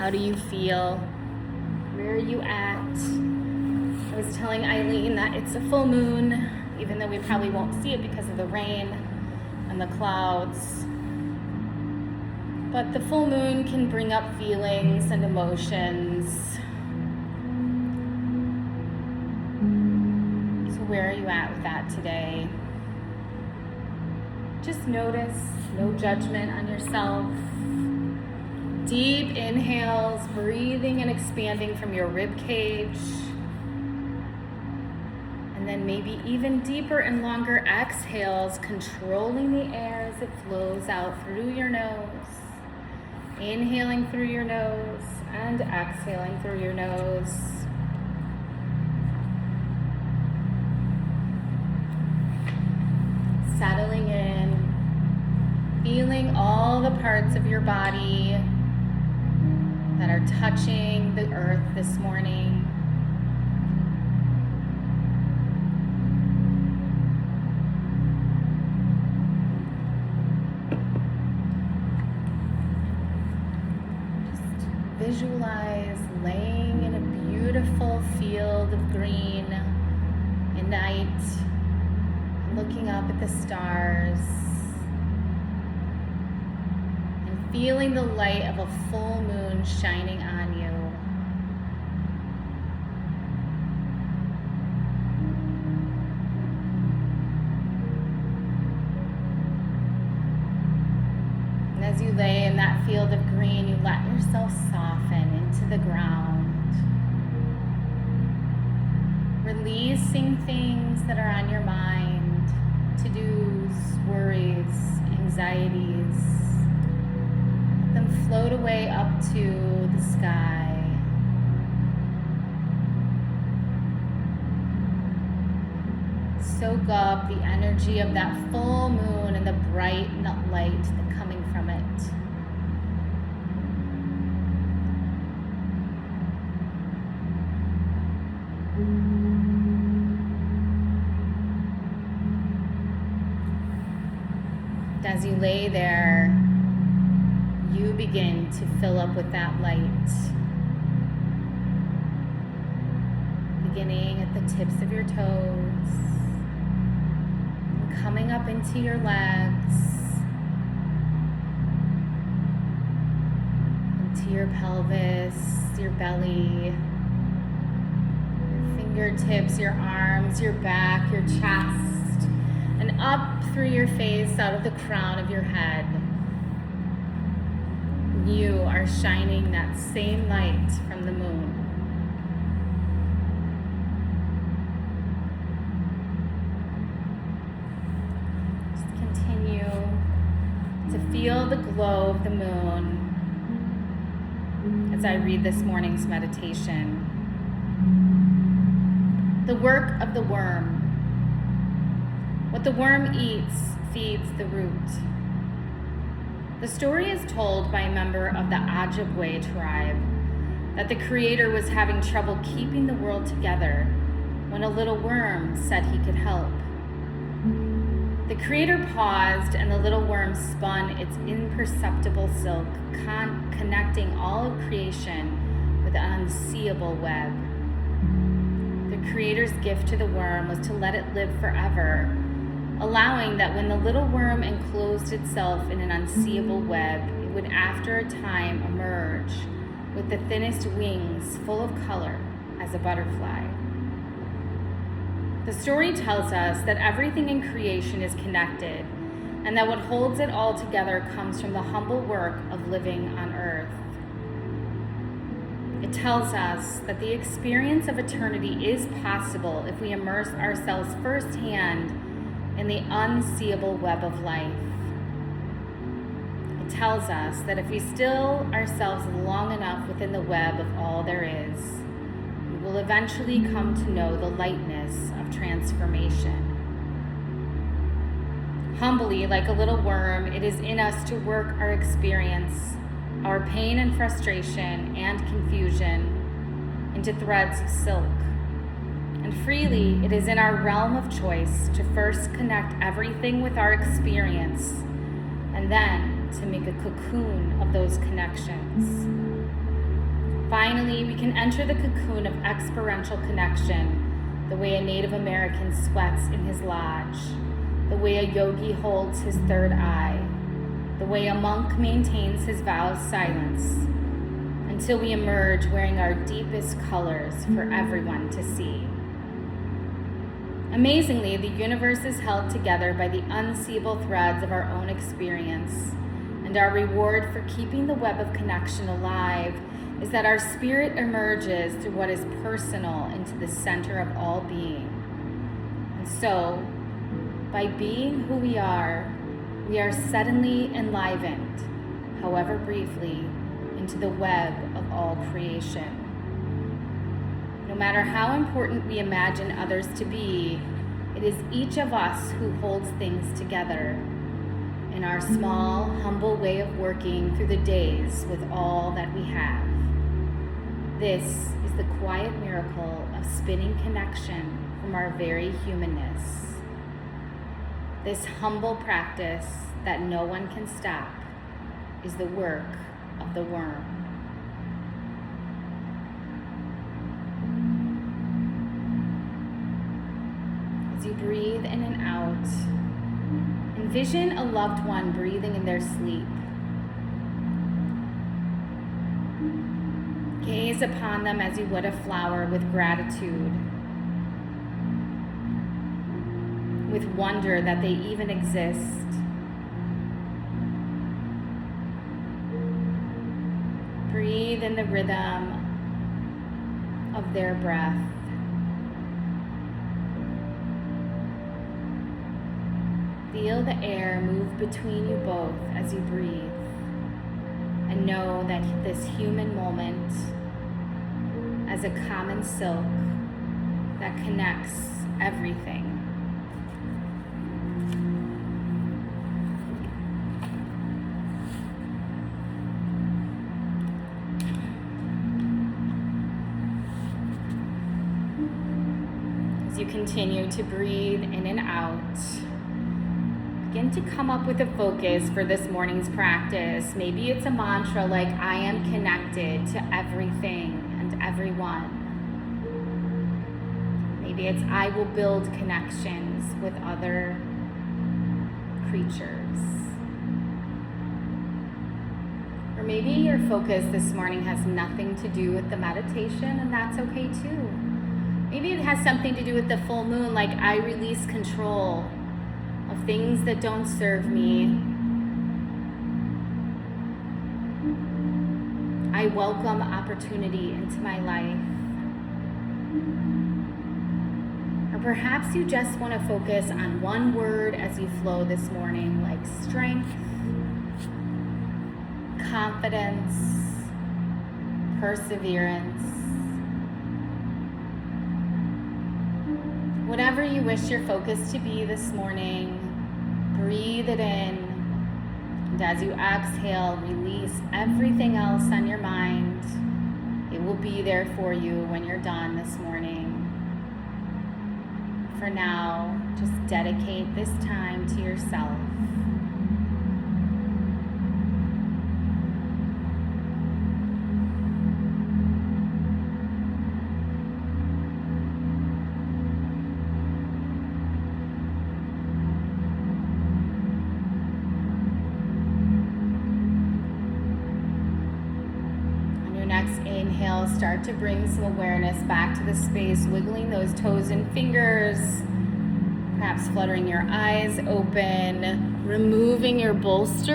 How do you feel? Where are you at? I was telling Eileen that it's a full moon, even though we probably won't see it because of the rain and the clouds. But the full moon can bring up feelings and emotions. So where are you at with that today? Just notice, no judgment on yourself. Deep inhales, breathing and expanding from your rib cage. And then maybe even deeper and longer exhales, controlling the air as it flows out through your nose. Inhaling through your nose and exhaling through your nose. Settling in, feeling all the parts of your body that are touching the earth this morning. Just visualize laying in a beautiful field of green at night, looking up at the stars. Feeling the light of a full moon shining on you. And as you lay in that field of green, you let yourself soften into the ground. Releasing things that are on your mind, to-dos, worries, anxieties. Them float away up to the sky. Soak up the energy of that full moon and the bright light coming from it. As you lay there, you begin to fill up with that light, beginning at the tips of your toes, and coming up into your legs, into your pelvis, your belly, your fingertips, your arms, your back, your chest, and up through your face, out of the crown of your head. You are shining that same light from the moon. Just continue to feel the glow of the moon as I read this morning's meditation. The work of the worm. What the worm eats feeds the root. The story is told by a member of the Ojibwe tribe that the Creator was having trouble keeping the world together when a little worm said he could help. The Creator paused and the little worm spun its imperceptible silk, connecting all of creation with an unseeable web. The Creator's gift to the worm was to let it live forever, allowing that when the little worm enclosed itself in an unseeable web, it would after a time emerge with the thinnest wings full of color as a butterfly. The story tells us that everything in creation is connected, and that what holds it all together comes from the humble work of living on earth. It tells us that the experience of eternity is possible if we immerse ourselves firsthand in the unseeable web of life. It tells us that if we still ourselves long enough within the web of all there is, we will eventually come to know the lightness of transformation. Humbly, like a little worm, it is in us to work our experience, our pain and frustration and confusion into threads of silk. And freely, it is in our realm of choice to first connect everything with our experience, and then to make a cocoon of those connections. Finally, we can enter the cocoon of experiential connection, the way a Native American sweats in his lodge, the way a yogi holds his third eye, the way a monk maintains his vow of silence, until we emerge wearing our deepest colors for everyone to see. Amazingly, the universe is held together by the unseeable threads of our own experience, and our reward for keeping the web of connection alive is that our spirit emerges through what is personal into the center of all being. And so, by being who we are suddenly enlivened, however briefly, into the web of all creation. No matter how important we imagine others to be, it is each of us who holds things together in our small, humble way of working through the days with all that we have. This is the quiet miracle of spinning connection from our very humanness. This humble practice that no one can stop is the work of the worm. As you breathe in and out, envision a loved one breathing in their sleep. Gaze upon them as you would a flower with gratitude, with wonder that they even exist. Breathe in the rhythm of their breath. Feel the air move between you both as you breathe, and know that this human moment as a common silk that connects everything. As you continue to breathe in and out, begin to come up with a focus for this morning's practice. Maybe it's a mantra like, I am connected to everything and everyone. Maybe it's, I will build connections with other creatures. Or maybe your focus this morning has nothing to do with the meditation, and that's okay too. Maybe it has something to do with the full moon, like I release control of things that don't serve me. I welcome opportunity into my life. Or perhaps you just want to focus on one word as you flow this morning, like strength, confidence, perseverance. Whatever you wish your focus to be this morning, breathe it in, and as you exhale, release everything else on your mind. It will be there for you when you're done this morning. For now, just dedicate this time to yourself. Next inhale, start to bring some awareness back to the space, wiggling those toes and fingers, perhaps fluttering your eyes open, removing your bolster.